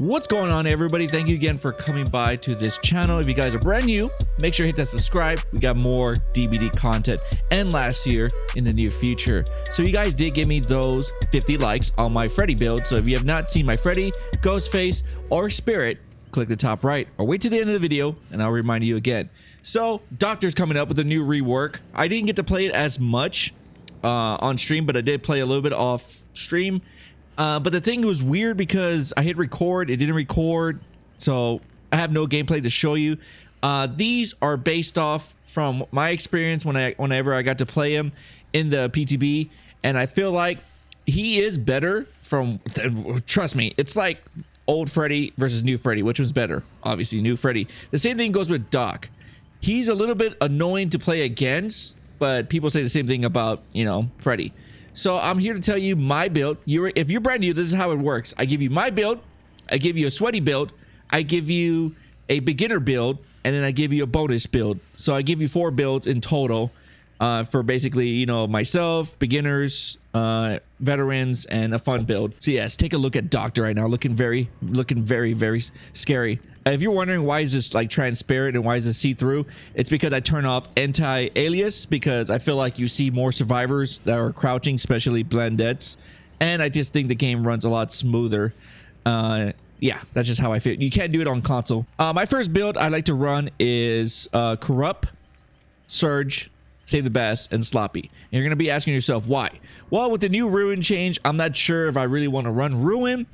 What's going on, everybody? Thank you again for coming by to this channel. If you guys are brand new, make sure to hit that subscribe. We got more DBD content and last year in the near future. So you guys did give me those 50 likes on my Freddy build. So if you have not seen my Freddy, Ghostface, or Spirit, click the top right or wait to the end of the video and I'll remind you again. So Doctor's coming up with a new rework. I didn't get to play it as much on stream, but I did play a little bit off stream. But the thing was weird because I hit record, it didn't record, so I have no gameplay to show you. These are based off from my experience whenever I got to play him in the PTB, and I feel like he is better from, trust me, it's like old Freddy versus new Freddy, which was better? Obviously, new Freddy. The same thing goes with Doc. He's a little bit annoying to play against, but people say the same thing about, you know, Freddy. So I'm here to tell you my build. If you're brand new, this is how it works. I give you my build, I give you a sweaty build, I give you a beginner build, and then I give you a bonus build. So I give you 4 builds in total for basically, you know, myself, beginners, veterans, and a fun build. So yes, take a look at Doctor right now, looking very, very scary. If you're wondering why is this like transparent and why is this see-through, it's because I turn off anti-alias because I feel like you see more survivors that are crouching, especially blendettes, and I just think the game runs a lot smoother. Yeah, that's just how I feel. You can't do it on console. My first build I like to run is Corrupt, Surge, Save the Best, and Sloppy. And you're going to be asking yourself why. Well, with the new Ruin change, I'm not sure if I really want to run Ruin.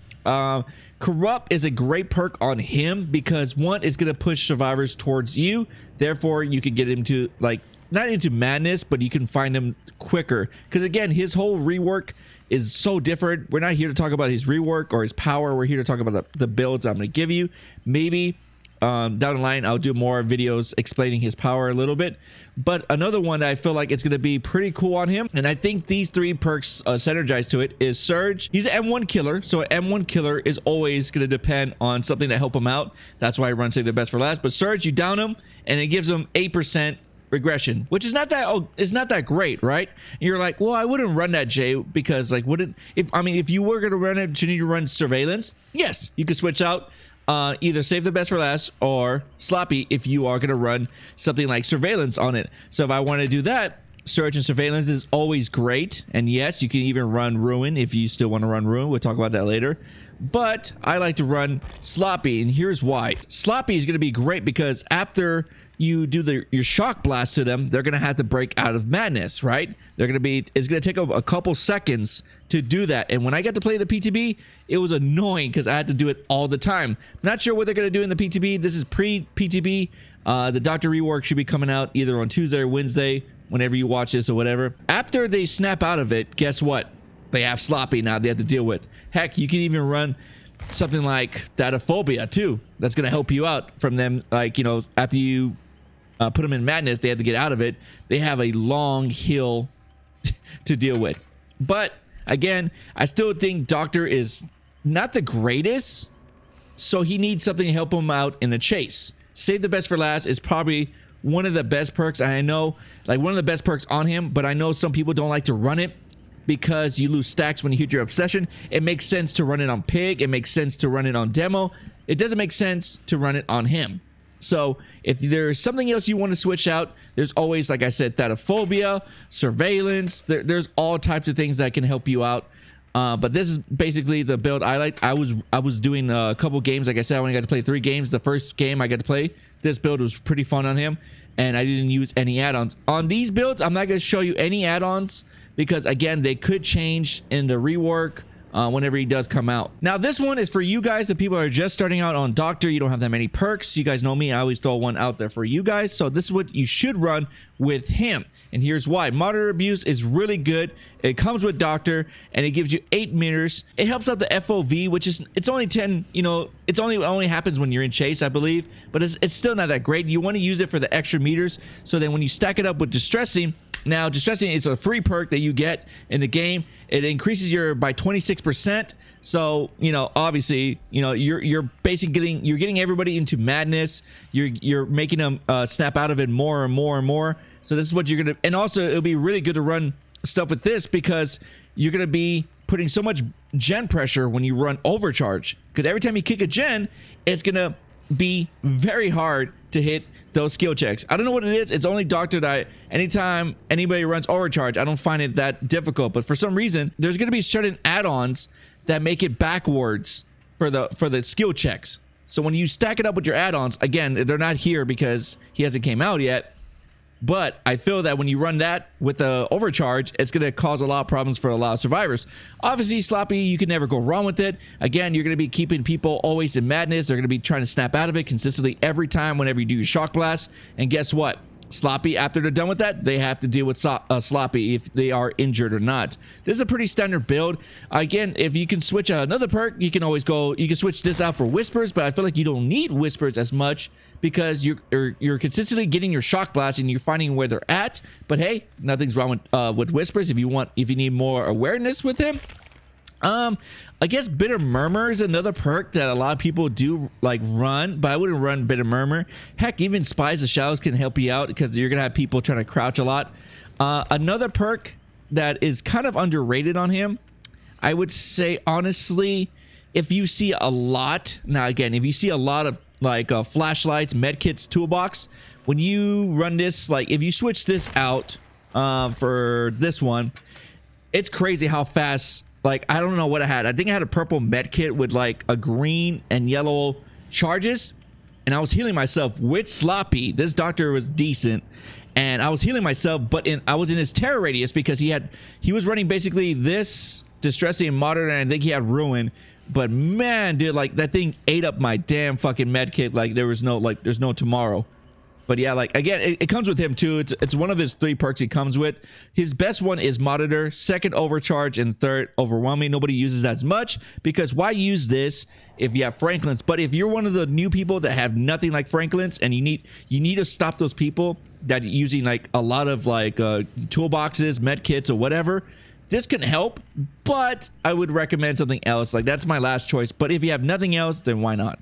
Corrupt is a great perk on him because one is going to push survivors towards you. Therefore, you can get him to, like, not into madness, but you can find him quicker. Because again, his whole rework is so different. We're not here to talk about his rework or his power. We're here to talk about the builds I'm going to give you. Maybe down the line I'll do more videos explaining his power a little bit, but another one that I feel like it's going to be pretty cool on him, and I think these 3 perks synergize to it, is Surge. He's an M1 killer, so an M1 killer is always going to depend on something to help him out. That's why I run Save the Best for last. But Surge, you down him and it gives him 8% regression, which is not that great, right? And you're like, well, I wouldn't run that, Jay, because like, if you were going to run it, you need to run Surveillance. Yes, you could switch out either Save the Best for last or Sloppy if you are going to run something like Surveillance on it. So if I want to do that, Surge and Surveillance is always great. And yes, you can even run Ruin if you still want to run Ruin. We'll talk about that later. But I like to run Sloppy, and here's why. Sloppy is going to be great because after you do your shock blast to them, they're going to have to break out of madness, right? It's going to take a couple seconds to do that. And when I got to play the PTB, it was annoying because I had to do it all the time. Not sure what they're going to do in the PTB. This is pre-PTB. The Doctor rework should be coming out either on Tuesday or Wednesday, whenever you watch this or whatever. After they snap out of it, guess what? They have Sloppy now they have to deal with. Heck, you can even run something like Dataphobia too. That's going to help you out from them. Like, you know, after you put them in madness, they have to get out of it. They have a long hill to deal with. But again, I still think Doctor is not the greatest, so he needs something to help him out in the chase. Save the Best for last is probably one of the best perks. I know, like, one of the best perks on him, but I know some people don't like to run it because you lose stacks when you hit your obsession. It makes sense to run it on Pig. It makes sense to run it on Demo. It doesn't make sense to run it on him. So if there's something else you want to switch out, there's always, like I said, Thatophobia, Surveillance. There's all types of things that can help you out. But this is basically the build I like. I was doing a couple games. Like I said, I only got to play 3 games. The first game I got to play, this build was pretty fun on him, and I didn't use any add-ons. On these builds, I'm not going to show you any add-ons because, again, they could change in the rework whenever he does come out. Now, this one is for you guys, the people that are just starting out on Doctor. You don't have that many perks. You guys know me. I always throw one out there for you guys. So this is what you should run with him. And here's why. Moderate Abuse is really good. It comes with Doctor, and it gives you 8 meters. It helps out the FOV, which is, it's only 10, you know, it only happens when you're in chase, I believe. But it's still not that great. You want to use it for the extra meters. So then when you stack it up with Distressing, now Distressing is a free perk that you get in the game. It increases your by 26%. So, you know, obviously, you know, you're basically getting everybody into madness. You're making them snap out of it more and more and more. So this is what you're gonna, and also it'll be really good to run stuff with this because you're gonna be putting so much gen pressure when you run overcharge, because every time you kick a gen, it's gonna be very hard to hit those skill checks. I don't know what it is. It's only Doctor that anytime anybody runs overcharge, I don't find it that difficult. But for some reason, there's gonna be certain add-ons that make it backwards for the skill checks. So when you stack it up with your add-ons, again, they're not here because he hasn't came out yet. But I feel that when you run that with the overcharge, it's going to cause a lot of problems for a lot of survivors. Obviously, Sloppy, you can never go wrong with it. Again, you're going to be keeping people always in madness. They're going to be trying to snap out of it consistently every time whenever you do your shock blast. And guess what? Sloppy, after they're done with that, they have to deal with Sloppy if they are injured or not. This is a pretty standard build. Again, if you can switch another perk, you can always go, you can switch this out for Whispers, but I feel like you don't need Whispers as much because you're consistently getting your shock blast and you're finding where they're at. But hey, nothing's wrong with Whispers if you need more awareness with him. I guess Bitter Murmur is another perk that a lot of people do like run, but I wouldn't run Bitter Murmur. Heck, even Spies of Shadows can help you out because you're gonna have people trying to crouch a lot. Another perk that is kind of underrated on him, I would say honestly, if you see a lot, now again, if you see a lot of like flashlights, medkits, toolbox, when you run this, like if you switch this out for this one, it's crazy how fast. Like, I don't know what I had. I think I had a purple med kit with like a green and yellow charges. And I was healing myself with Sloppy. This doctor was decent. And I was healing myself, but I was in his terror radius because he was running basically this Distressing Modern, and I think he had Ruin. But man, dude, like that thing ate up my damn fucking med kit. Like there's no tomorrow. But yeah, like again, it comes with him too. It's one of his 3 perks he comes with. His best one is Monitor, second Overcharge, and third Overwhelming. Nobody uses as much because why use this if you have Franklin's? But if you're one of the new people that have nothing like Franklin's and you need to stop those people that are using like a lot of like toolboxes, med kits, or whatever, this can help. But I would recommend something else. Like that's my last choice. But if you have nothing else, then why not?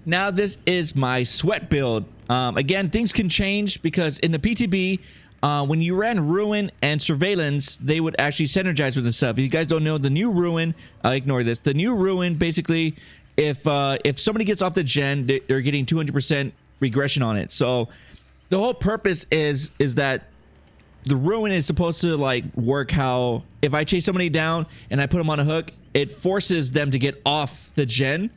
Now this is my sweat build. Again, things can change because in the PTB, when you ran Ruin and Surveillance, they would actually synergize with themselves. If you guys don't know, the new Ruin, ignore this. The new Ruin, basically, if somebody gets off the gen, they're getting 200% regression on it. So the whole purpose is that the Ruin is supposed to like work how if I chase somebody down and I put them on a hook, it forces them to get off the gen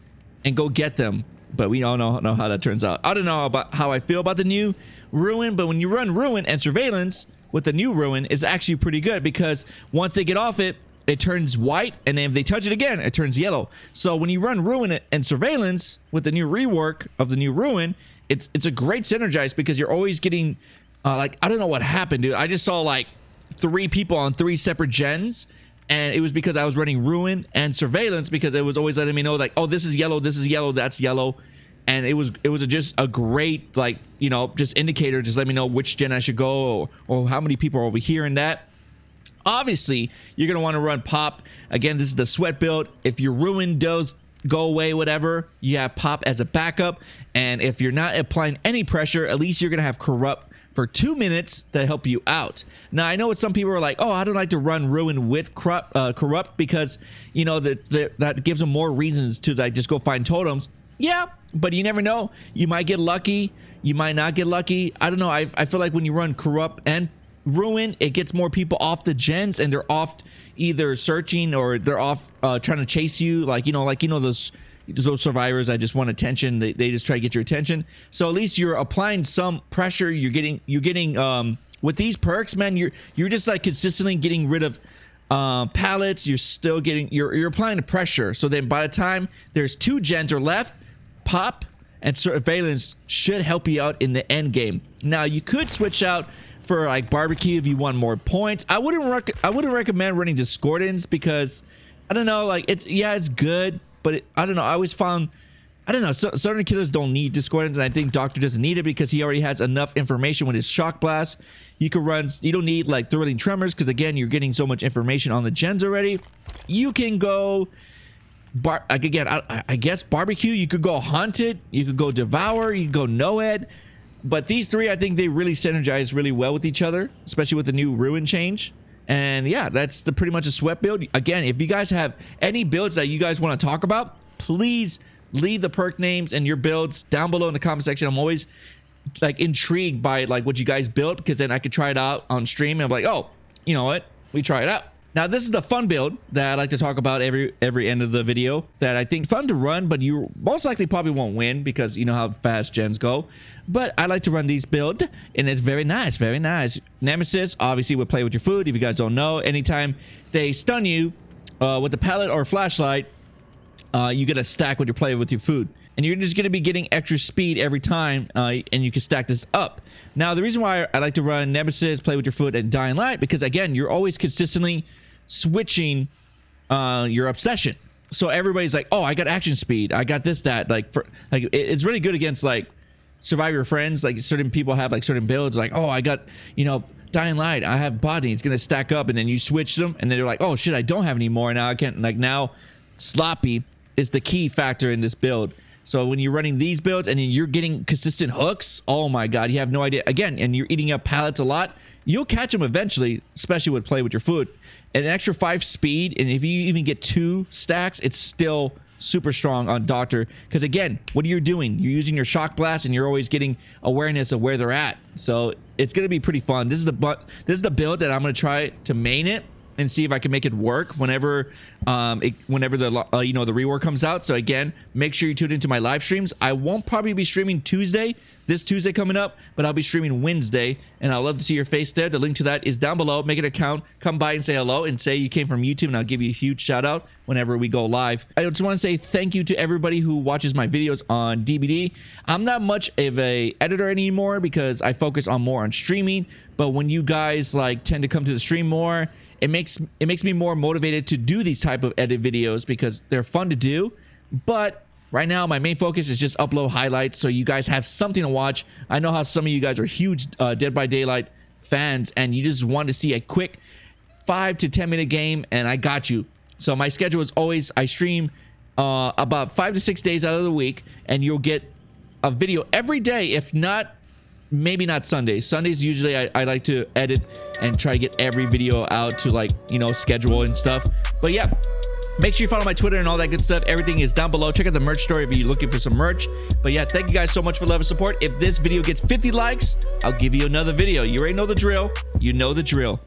and go get them. But we all know how that turns out. I don't know about how I feel about the new Ruin, but when you run Ruin and Surveillance with the new Ruin, it's actually pretty good because once they get off it, it turns white, and then if they touch it again, it turns yellow. So when you run Ruin and Surveillance with the new rework of the new Ruin, it's a great synergize because you're always getting like, I don't know what happened, dude. I just saw like 3 people on 3 separate gens. And it was because I was running Ruin and Surveillance because it was always letting me know like, oh, this is yellow, that's yellow. And it was just a great, like, you know, just indicator, just let me know which gen I should go or how many people are over here and that. Obviously, you're going to want to run Pop. Again, this is the sweat build. If your Ruin does go away, whatever, you have Pop as a backup. And if you're not applying any pressure, at least you're going to have Corrupt for 2 minutes to help you out. Now, I know what some people are like, oh, I don't like to run Ruin with Corrupt because, you know, that gives them more reasons to like just go find totems. Yeah, but you never know. You might get lucky. You might not get lucky. I don't know. I feel like when you run Corrupt and Ruin, it gets more people off the gens and they're off either searching or they're off trying to chase you. Like, you know, those survivors that just want attention, they just try to get your attention. So at least you're applying some pressure. You're getting with these perks, man, you're just like consistently getting rid of pallets. You're still getting you're applying the pressure. So then by the time there's 2 gens are left, Pop and Surveillance should help you out in the end game. Now you could switch out for like Barbecue if you want more points. I wouldn't recommend running Discordance because I don't know, like it's good. But I don't know. I always found, I don't know, certain killers don't need Discordance, and I think Doctor doesn't need it because he already has enough information with his Shock Blast. You could run, you don't need like Thrilling Tremors because again, you're getting so much information on the gens already. You can go, I guess Barbecue. You could go Haunted. You could go Devour. You could go Noed. But these 3, I think they really synergize really well with each other, especially with the new Ruin change. And yeah, that's pretty much a sweat build. Again, if you guys have any builds that you guys want to talk about, please leave the perk names and your builds down below in the comment section. I'm always like intrigued by like what you guys built, because then I could try it out on stream and I'm like, oh, you know what, we try it out. Now this is the fun build that I like to talk about every end of the video, that I think fun to run, but you most likely probably won't win because you know how fast gens go. But I like to run these build, and it's very nice, very nice. Nemesis obviously would play with your food. If you guys don't know, anytime they stun you with a pallet or a flashlight, you get a stack when you're playing with your food, and you're just going to be getting extra speed every time, and you can stack this up. Now the reason why I like to run Nemesis, play with your food, and Dying Light, because again, you're always consistently switching your obsession. So everybody's like, oh, I got action speed, I got this, that, it's really good against like Survive Your Friends. Like certain people have like certain builds, like, oh, I got, you know, Dying Light, I have body, it's gonna stack up, and then you switch them and then they're like, oh shit, I don't have any more now, I can't. Like now sloppy is the key factor in this build. So when you're running these builds and you're getting consistent hooks, oh my god, you have no idea. Again, and you're eating up pallets a lot, you'll catch them eventually, especially with play with your food. An extra 5 speed, and if you even get 2 stacks, it's still super strong on Doctor, because again, what are you doing? You're using your shock blast and you're always getting awareness of where they're at. So it's gonna be pretty fun. This is the build that I'm gonna try to main it and see if I can make it work whenever whenever the you know, the rework comes out. So again, make sure you tune into my live streams. I won't probably be streaming this Tuesday coming up, but I'll be streaming Wednesday, and I'd love to see your face there. The link to that is down below. Make an account, come by and say hello, and say you came from YouTube, and I'll give you a huge shout out whenever we go live. I just want to say thank you to everybody who watches my videos on DBD. I'm not much of a editor anymore because I focus more on streaming, but when you guys like tend to come to the stream more, it makes me more motivated to do these type of edit videos because they're fun to do. But right now, my main focus is just upload highlights so you guys have something to watch. I know how some of you guys are huge Dead by Daylight fans, and you just want to see a quick 5 to 10 minute game, and I got you. So my schedule is always, I stream about 5 to 6 days out of the week, and you'll get a video every day, if not, maybe not Sundays. Sundays usually I like to edit and try to get every video out to, like, you know, schedule and stuff. But yeah, make sure you follow my Twitter and all that good stuff. Everything is down below. Check out the merch store if you're looking for some merch. But yeah, thank you guys so much for love and support. If this video gets 50 likes, I'll give you another video. You already know the drill. You know the drill.